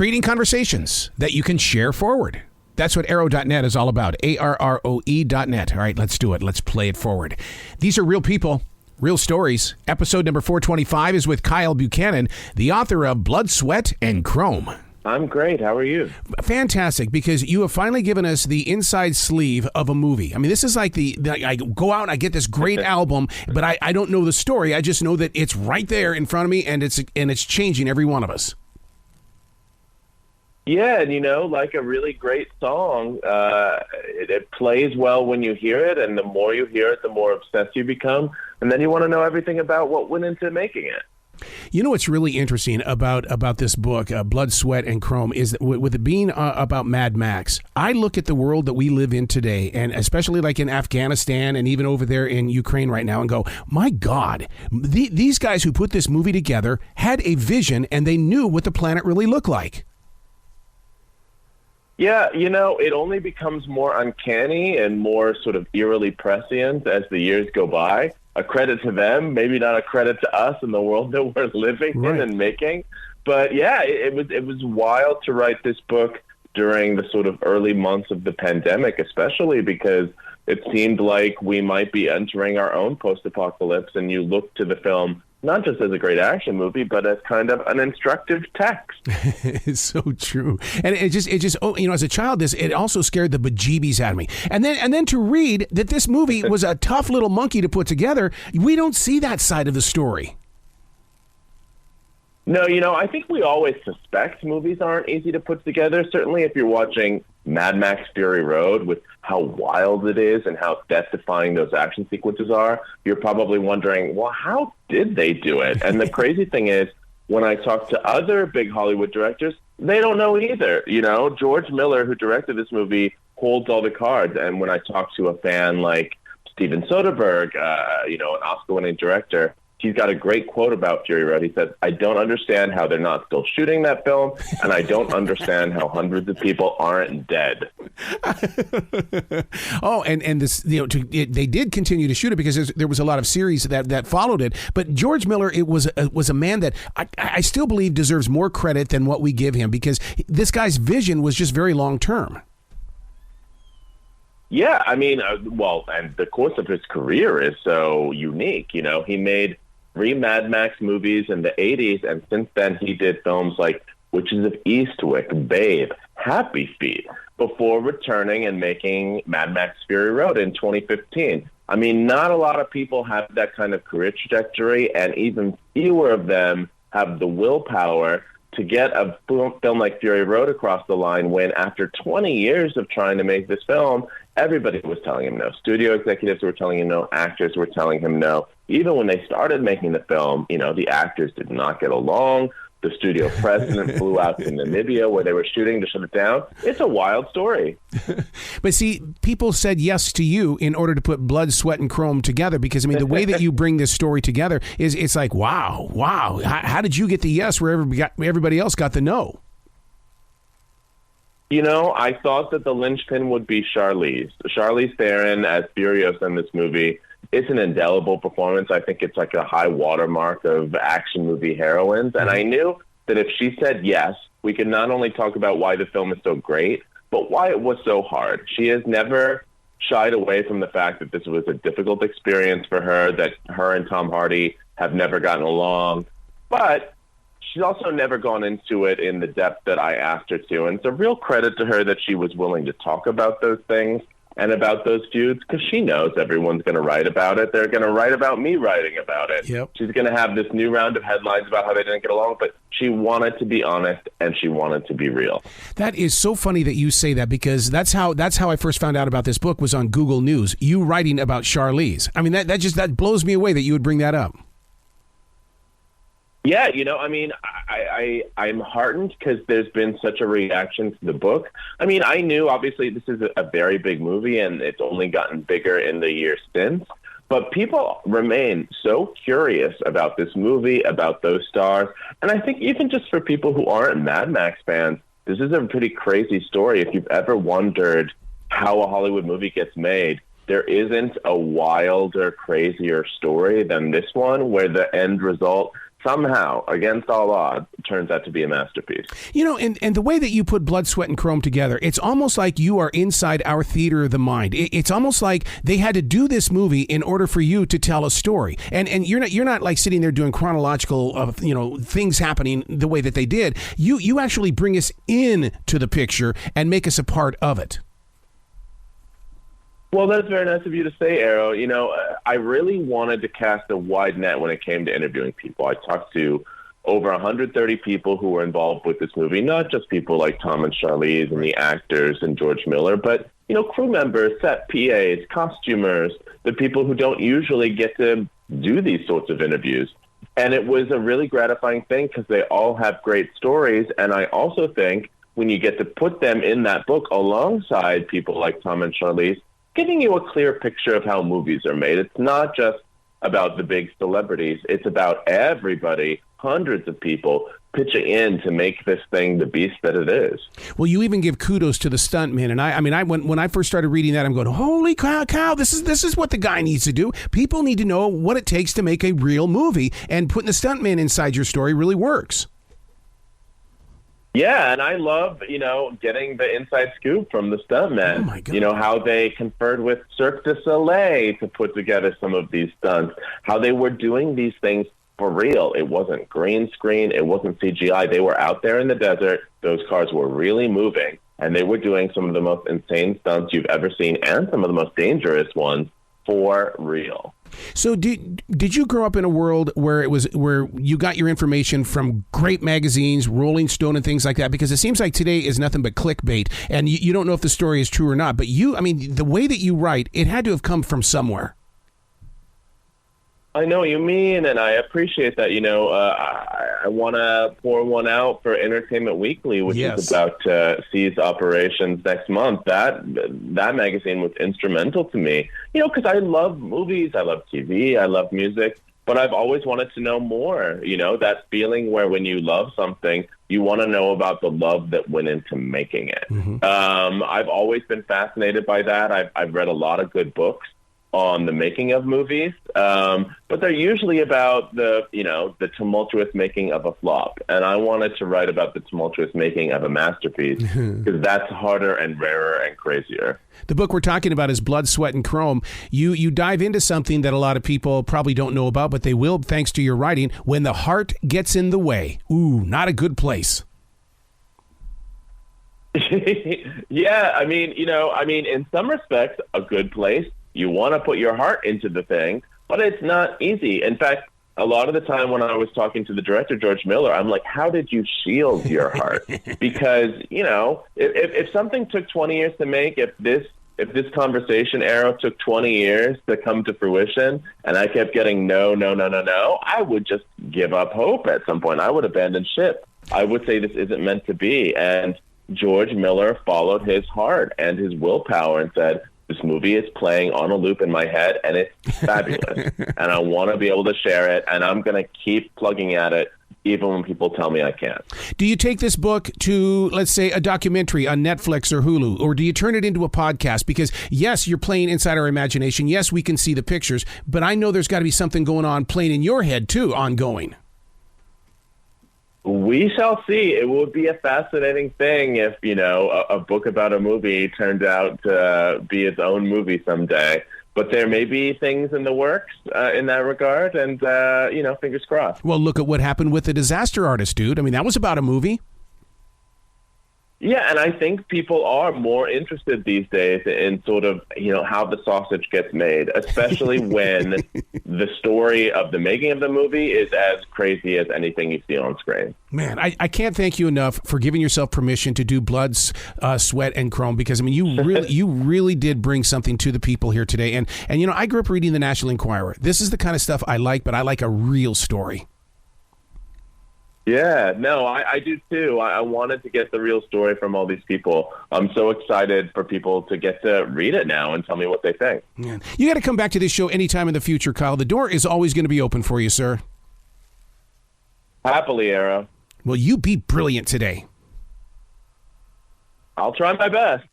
creating conversations that you can share forward. That's what arrow.net is all about. ARROE.net. All right, let's do it. Let's play it forward. These are real people, real stories. Episode number 425 is with Kyle Buchanan, the author of Blood, Sweat, and Chrome. I'm great. How are you? Fantastic, because you have finally given us the inside sleeve of a movie. I mean, this is like I go out and I get this great album, but I don't know the story. I just know that it's right there in front of me, and it's changing every one of us. Yeah, and like a really great song, it plays well when you hear it, and the more you hear it, the more obsessed you become, and then you want to know everything about what went into making it. You know what's really interesting about this book, Blood, Sweat, and Chrome, is that with it being about Mad Max, I look at the world that we live in today, and especially like in Afghanistan and even over there in Ukraine right now, and go, my God, these guys who put this movie together had a vision, and they knew what the planet really looked like. Yeah, it only becomes more uncanny and more sort of eerily prescient as the years go by. A credit to them, maybe not a credit to us in the world that we're living in and making. But yeah, it was wild to write this book during the sort of early months of the pandemic, especially because it seemed like we might be entering our own post-apocalypse, and you look to the film not just as a great action movie, but as kind of an instructive text. It's so true. And it just as a child, it also scared the bejeebies out of me. And then to read that this movie was a tough little monkey to put together, we don't see that side of the story. No, I think we always suspect movies aren't easy to put together. Certainly if you're watching Mad Max Fury Road with how wild it is and how death-defying those action sequences are, you're probably wondering, well, how did they do it? And the crazy thing is, when I talk to other big Hollywood directors, they don't know either. George Miller, who directed this movie, holds all the cards. And when I talk to a fan like Steven Soderbergh, an Oscar-winning director, he's got a great quote about Fury Road. He said, I don't understand how they're not still shooting that film, and I don't understand how hundreds of people aren't dead. Oh, and this, they did continue to shoot it because there was a lot of series that followed it. But George Miller, it was a man that I still believe deserves more credit than what we give him, because this guy's vision was just very long term. Yeah, I mean, and the course of his career is so unique. He made 3 Mad Max movies in the 80s, and since then he did films like Witches of Eastwick, Babe, Happy Feet, before returning and making Mad Max Fury Road in 2015. I mean, not a lot of people have that kind of career trajectory, and even fewer of them have the willpower to get a film like Fury Road across the line when, after 20 years of trying to make this film, everybody was telling him no. Studio executives were telling him no. Actors were telling him no. Even when they started making the film, the actors did not get along. The studio president flew out to Namibia where they were shooting to shut it down. It's a wild story. But see, people said yes to you in order to put Blood, Sweat, and Chrome together, because, I mean, the way that you bring this story together it's like, wow. How did you get the yes where everybody else got the no? I thought that the linchpin would be Charlize Theron as Furiosa in this movie. It's an indelible performance. I think it's like a high watermark of action movie heroines. And I knew that if she said yes, we could not only talk about why the film is so great, but why it was so hard. She has never shied away from the fact that this was a difficult experience for her, that her and Tom Hardy have never gotten along. But she's also never gone into it in the depth that I asked her to. And it's a real credit to her that she was willing to talk about those things and about those feuds, because she knows everyone's going to write about it. They're going to write about me writing about it. Yep. She's going to have this new round of headlines about how they didn't get along, but she wanted to be honest and she wanted to be real. That is so funny that you say that, because that's how I first found out about this book, was on Google News. You writing about Charlize. I mean, that blows me away that you would bring that up. Yeah, I mean, I'm heartened because there's been such a reaction to the book. I mean, I knew, obviously, this is a very big movie, and it's only gotten bigger in the years since. But people remain so curious about this movie, about those stars. And I think even just for people who aren't Mad Max fans, this is a pretty crazy story. If you've ever wondered how a Hollywood movie gets made, there isn't a wilder, crazier story than this one, where the end result somehow, against all odds, turns out to be a masterpiece. You know, and the way that you put Blood, Sweat, and Chrome together, it's almost like you are inside our theater of the mind. It's almost like they had to do this movie in order for you to tell a story. And you're not like sitting there doing chronological, things happening the way that they did. You actually bring us in to the picture and make us a part of it. Well, that's very nice of you to say, Arrow. I really wanted to cast a wide net when it came to interviewing people. I talked to over 130 people who were involved with this movie, not just people like Tom and Charlize and the actors and George Miller, but, crew members, set PAs, costumers, the people who don't usually get to do these sorts of interviews. And it was a really gratifying thing because they all have great stories. And I also think when you get to put them in that book alongside people like Tom and Charlize, giving you a clear picture of how movies are made. It's not just about the big celebrities. It's about everybody, hundreds of people pitching in to make this thing the beast that it is. Well, you even give kudos to the stuntman, and I when I first started reading that, I'm going, holy cow, this is what the guy needs to do. People need to know what it takes to make a real movie, and putting the stuntman inside your story really works. Yeah, and I love, getting the inside scoop from the stuntmen. Oh my God. How they conferred with Cirque du Soleil to put together some of these stunts, how they were doing these things for real. It wasn't green screen. It wasn't CGI. They were out there in the desert. Those cars were really moving, and they were doing some of the most insane stunts you've ever seen and some of the most dangerous ones for real. So did you grow up in a world where you got your information from great magazines, Rolling Stone and things like that? Because it seems like today is nothing but clickbait, and you don't know if the story is true or not. But the way that you write, it had to have come from somewhere. I know what you mean, and I appreciate that. I want to pour one out for Entertainment Weekly, which is about to cease operations next month. That magazine was instrumental to me, because I love movies, I love TV, I love music, but I've always wanted to know more. That feeling where when you love something, you want to know about the love that went into making it. Mm-hmm. I've always been fascinated by that. I've read a lot of good books on the making of movies, but they're usually about the tumultuous making of a flop. And I wanted to write about the tumultuous making of a masterpiece because that's harder and rarer and crazier. The book we're talking about is Blood, Sweat, and Chrome. You dive into something that a lot of people probably don't know about, but they will thanks to your writing. When the heart gets in the way. Ooh, not a good place. Yeah, in some respects, a good place. You want to put your heart into the thing, but it's not easy. In fact, a lot of the time when I was talking to the director, George Miller, I'm like, how did you shield your heart? Because, if something took 20 years to make, if this conversation, Arrow, took 20 years to come to fruition, and I kept getting no, I would just give up hope at some point. I would abandon ship. I would say this isn't meant to be. And George Miller followed his heart and his willpower and said, this movie is playing on a loop in my head, and it's fabulous. And I want to be able to share it, and I'm going to keep plugging at it, even when people tell me I can't. Do you take this book to, let's say, a documentary on Netflix or Hulu, or do you turn it into a podcast? Because, yes, you're playing inside our imagination. Yes, we can see the pictures, but I know there's got to be something going on playing in your head, too, ongoing. We shall see. It would be a fascinating thing if, a book about a movie turned out to be its own movie someday. But there may be things in the works in that regard, and, fingers crossed. Well, look at what happened with The Disaster Artist, dude. That was about a movie. Yeah, and I think people are more interested these days in sort of, how the sausage gets made, especially when the story of the making of the movie is as crazy as anything you see on screen. Man, I can't thank you enough for giving yourself permission to do Blood, Sweat, and Chrome, because, you really did bring something to the people here today. And I grew up reading the National Enquirer. This is the kind of stuff I like, but I like a real story. Yeah, no, I do too. I wanted to get the real story from all these people. I'm so excited for people to get to read it now and tell me what they think. Yeah. You got to come back to this show anytime in the future, Kyle. The door is always going to be open for you, sir. Happily, Arrow. Well, you be brilliant today. I'll try my best.